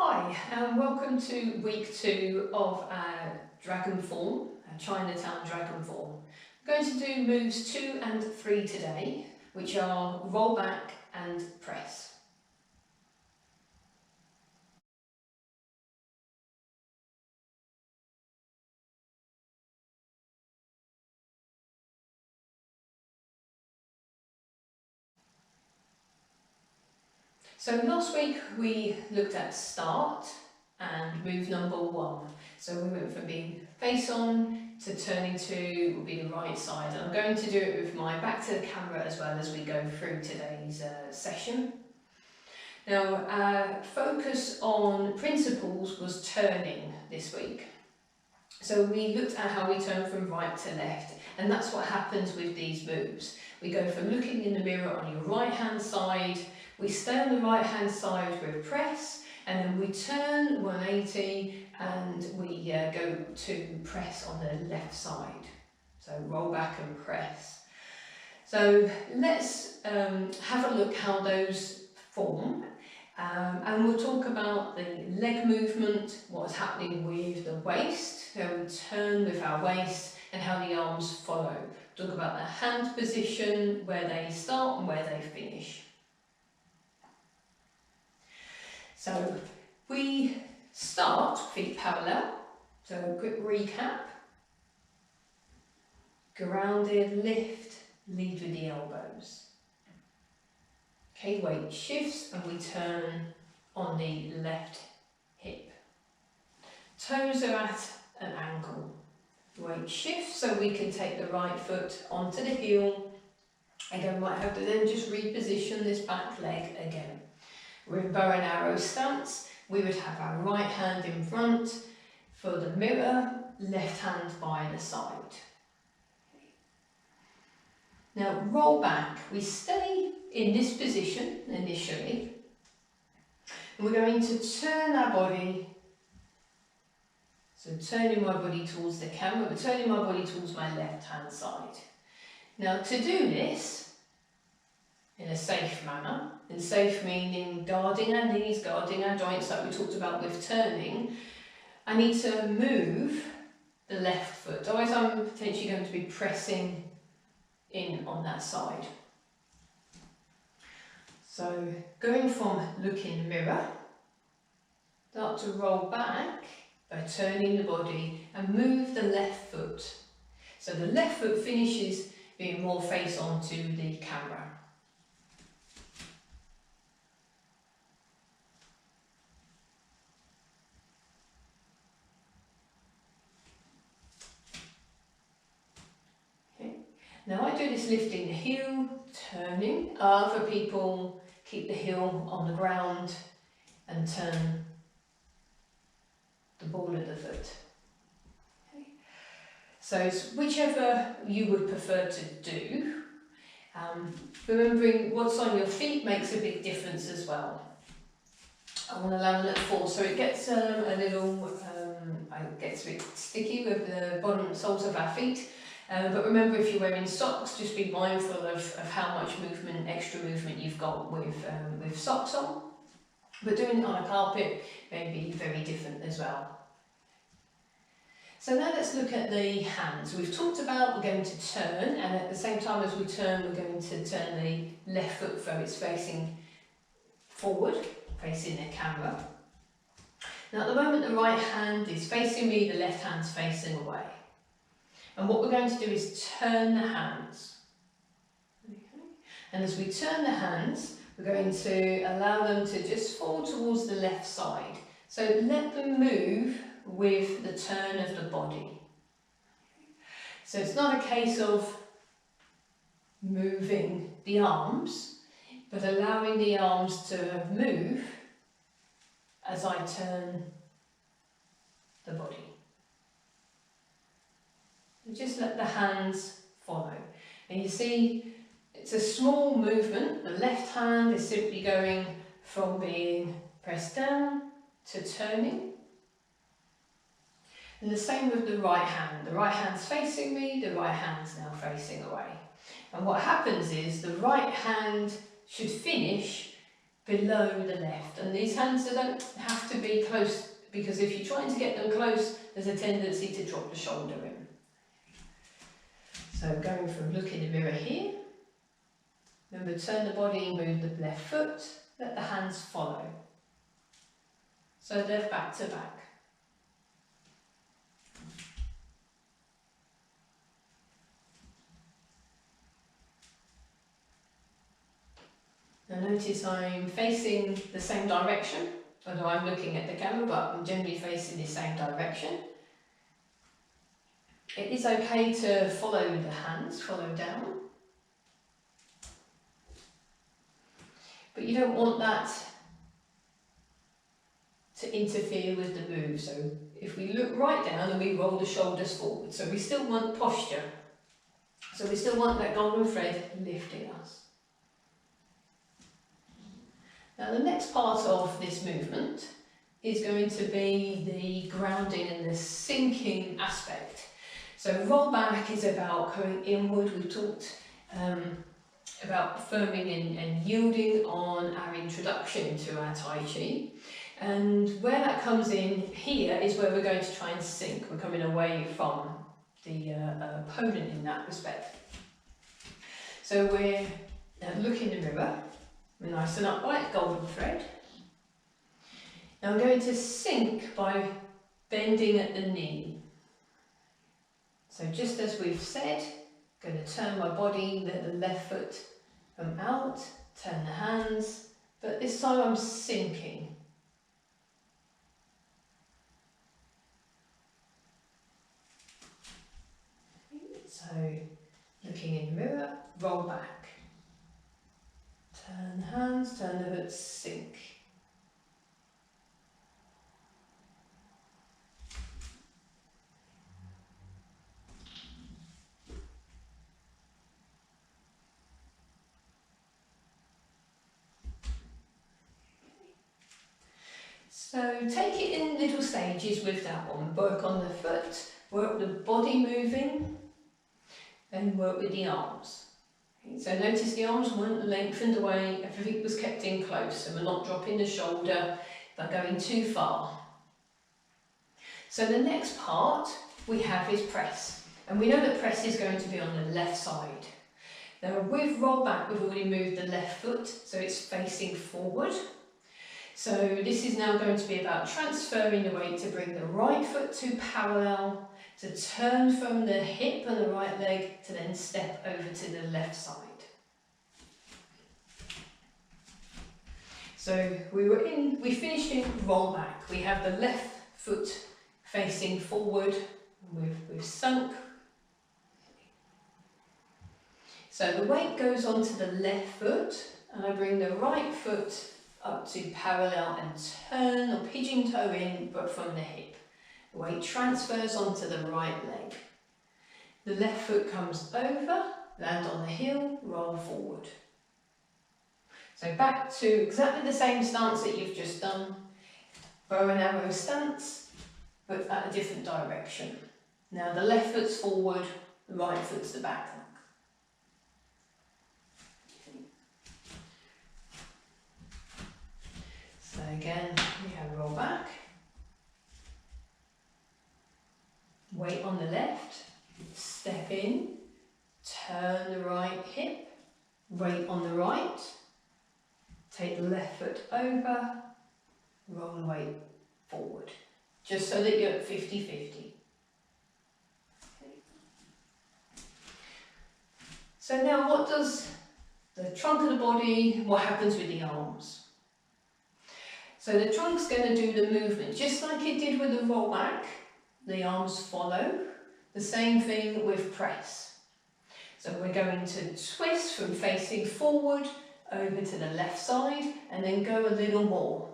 Hi, and welcome to week 2 of our Dragon Form, our Chinatown Dragon Form. I'm going to do moves 2 and 3 today, which are roll back and press. So last week we looked at start and move number 1. So we went from being face on to turning to will be the right side. And I'm going to do it with my back to the camera as well as we go through today's session. Now, our focus on principles was turning this week. So we looked at how we turn from right to left, and that's what happens with these moves. We go from looking in the mirror on your right hand side, we stay on the right hand side with press, and then we turn 180 and we go to press on the left side. So roll back and press. So let's have a look how those form. And we'll talk about the leg movement, what's happening with the waist, how we turn with our waist and how the arms follow. Talk about the hand position, where they start and where they finish. So we start feet parallel, so a quick recap. Grounded, lift, lead with the elbows. Okay, weight shifts and we turn on the left hip. Toes are at an angle. Weight shifts so we can take the right foot onto the heel. Again, we might have to then just reposition this back leg again. We're in bow and arrow stance. We would have our right hand in front for the mirror, left hand by the side. Now roll back. We stay in this position initially. And we're going to turn our body. So turning my body towards the camera, but turning my body towards my left hand side. Now to do this in a safe manner, and safe meaning guarding our knees, guarding our joints like we talked about with turning, I need to move the left foot. Otherwise I'm potentially going to be pressing in on that side. So going from look in the mirror, start to roll back by turning the body and move the left foot. So the left foot finishes being more face on to the camera. Okay. Now I do this lifting the heel, turning. Other people keep the heel on the ground and turn the ball of the foot. Okay. So it's whichever you would prefer to do. Remembering what's on your feet makes a big difference as well. I want to land at 4, so it gets it gets a bit sticky with the bottom soles of our feet. But remember, if you're wearing socks, just be mindful of how much movement, extra movement you've got with socks on. But doing it on a carpet may be very different as well. So now let's look at the hands. We've talked about we're going to turn, and at the same time as we turn, we're going to turn the left foot so it's facing forward, facing the camera. Now at the moment the right hand is facing me, the left hand's facing away. And what we're going to do is turn the hands. Okay. And as we turn the hands, we're going to allow them to just fall towards the left side. So let them move with the turn of the body. So it's not a case of moving the arms, but allowing the arms to move as I turn the body. And just let the hands follow. And you see, it's a small movement. The left hand is simply going from being pressed down to turning. And the same with the right hand. The right hand's facing me, the right hand's now facing away. And what happens is the right hand should finish below the left. And these hands don't have to be close, because if you're trying to get them close, there's a tendency to drop the shoulder in. So going from look in the mirror here, remember turn the body, move the left foot, let the hands follow. So they're back to back. Now notice I'm facing the same direction, although I'm looking at the camera, but I'm generally facing the same direction. It is okay to follow the hands, follow down. But you don't want that to interfere with the move. So if we look right down and we roll the shoulders forward, so we still want posture. So we still want that golden thread lifting us. Now the next part of this movement is going to be the grounding and the sinking aspect. So roll back is about going inward. We've talked about firming and yielding on our introduction to our Tai Chi. And where that comes in here is where we're going to try and sink. We're coming away from the opponent in that respect. So we're look in the mirror, we're nice and upright, golden thread. Now I'm going to sink by bending at the knee. So just as we've said, I'm going to turn my body, let the left foot come out, turn the hands, but this time I'm sinking. So looking in the mirror, roll back. Turn the hands, turn the foot, sink. So take it in little stages with that one. Work on the foot, work the body moving, and work with the arms. Okay, so notice the arms weren't lengthened away, everything was kept in close, and we're not dropping the shoulder by going too far. So the next part we have is press. And we know that press is going to be on the left side. Now with roll back, we've already moved the left foot, so it's facing forward. So this is now going to be about transferring the weight to bring the right foot to parallel, to turn from the hip and the right leg, to then step over to the left side. So we finished in roll back. We have the left foot facing forward, we've sunk. So the weight goes onto the left foot, and I bring the right foot up to parallel and turn or pigeon toe in, but from the hip. The weight transfers onto the right leg. The left foot comes over, land on the heel, roll forward. So back to exactly the same stance that you've just done. Bow and arrow stance, but at a different direction. Now the left foot's forward, the right foot's the back. So again, we have roll back, weight on the left, step in, turn the right hip, weight on the right, take the left foot over, roll the weight forward, just so that you're at 50-50. So now what does the trunk of the body, what happens with the arms? So the trunk's going to do the movement, just like it did with the roll back, the arms follow. The same thing with press. So we're going to twist from facing forward over to the left side and then go a little more.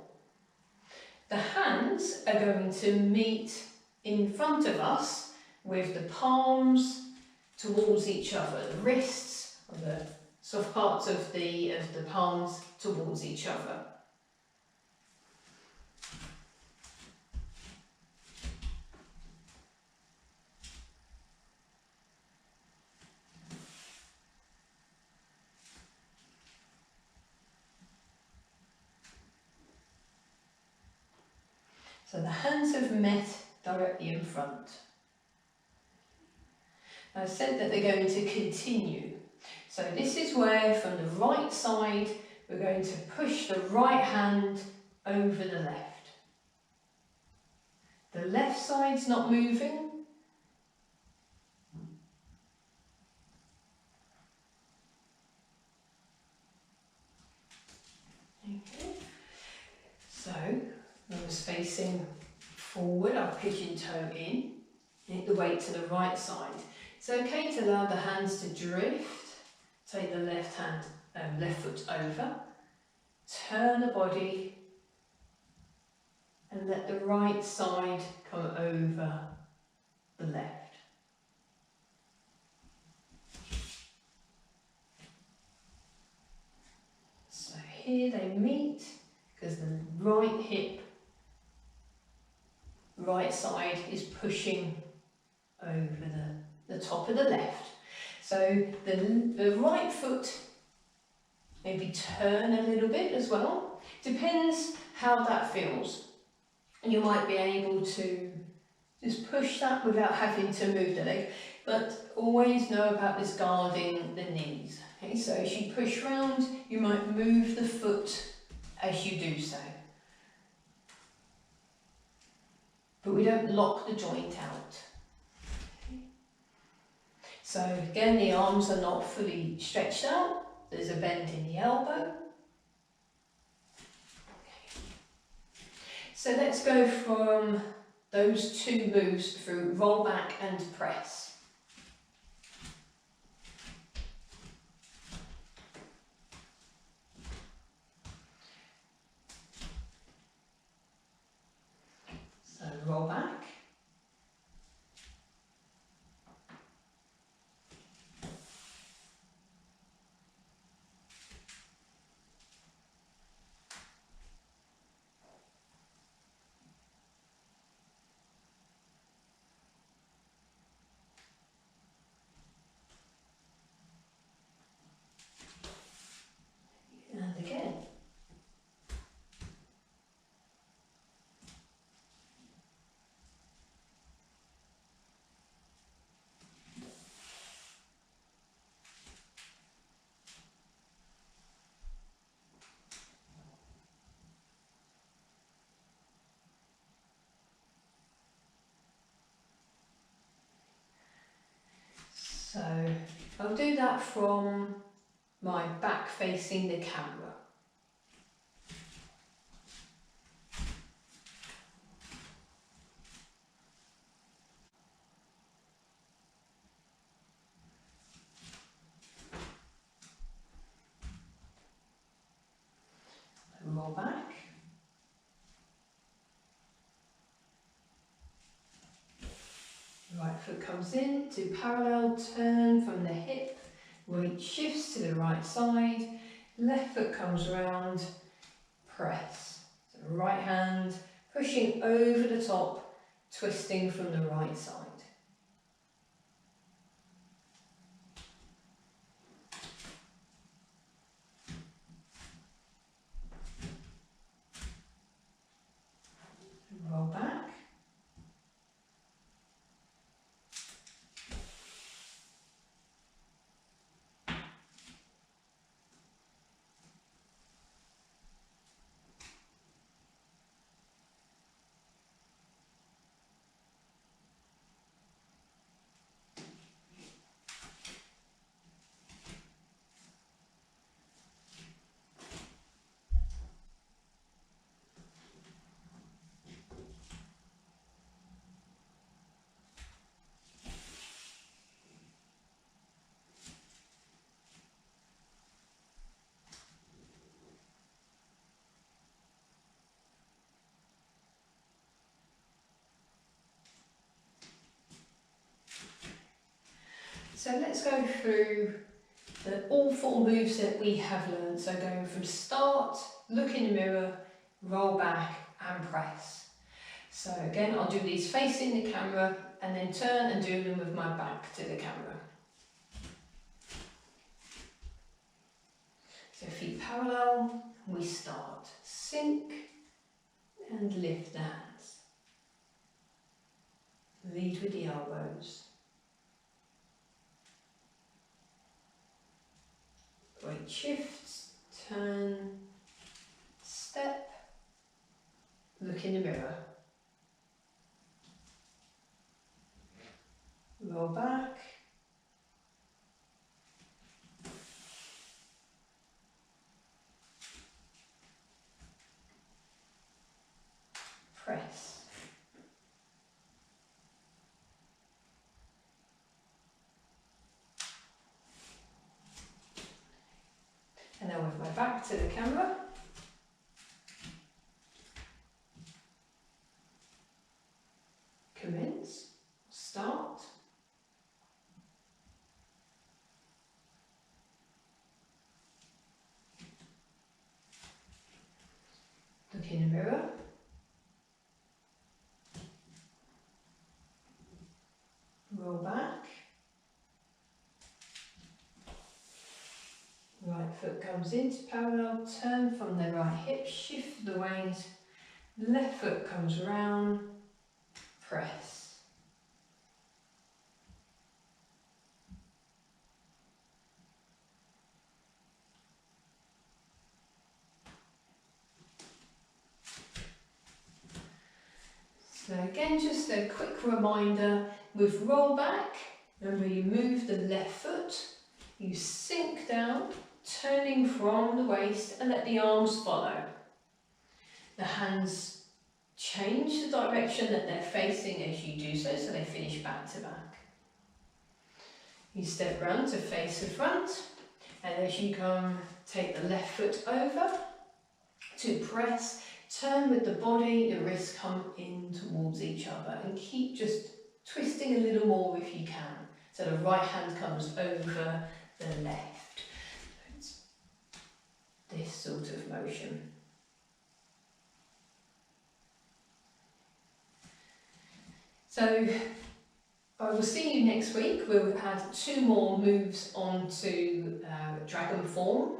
The hands are going to meet in front of us with the palms towards each other, the wrists or the soft parts of the palms towards each other. So the hands have met directly in front. I said that they're going to continue. So this is where from the right side we're going to push the right hand over the left. The left side's not moving. Okay. So I was facing forward, I'll pigeon toe in, hit the weight to the right side. It's okay to allow the hands to drift. Take the left foot over, turn the body and let the right side come over the left. So here they meet because the right hip, right side is pushing over the top of the left. So the right foot maybe turn a little bit as well. Depends how that feels. And you might be able to just push that without having to move the leg. But always know about this guarding the knees. Okay, so as you push round, you might move the foot as you do so. But we don't lock the joint out. So again, the arms are not fully stretched out. There's a bend in the elbow. Okay. So let's go from those two moves through roll back and press. So roll back. And again. So I'll do that from my back facing the camera. Roll back. Right foot comes in to parallel turn from the hip, weight shifts to the right side, left foot comes round, press. So right hand pushing over the top, twisting from the right side. Roll back. So let's go through all four moves that we have learned. So going from start, look in the mirror, roll back and press. So again, I'll do these facing the camera and then turn and do them with my back to the camera. So feet parallel, we start. Sink and lift the hands. Lead with the elbows. Great shifts, turn, step, look in the mirror. Roll back. Press. And then with my back to the camera, commence, start. Look in the mirror. Roll back. Right foot comes into parallel, turn from the right hip, shift the weight, left foot comes round, press. So again, just a quick reminder, with roll back, remember you move the left foot, you sink down, turning from the waist and let the arms follow. The hands change the direction that they're facing as you do so, so they finish back to back. You step round to face the front, and as you come, take the left foot over to press, turn with the body, the wrists come in towards each other, and keep just twisting a little more if you can. So the right hand comes over the left. It's this sort of motion. So I will see you next week. We'll add 2 more moves onto Dragon Form.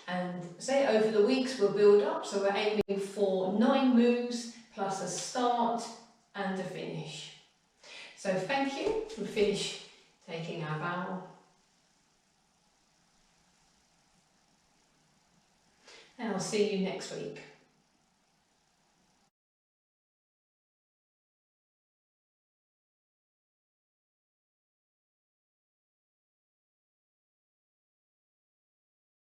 And say over the weeks we'll build up, so we're aiming for 9 moves plus a start and a finish. So thank you. We'll finish taking our bow. And I'll see you next week.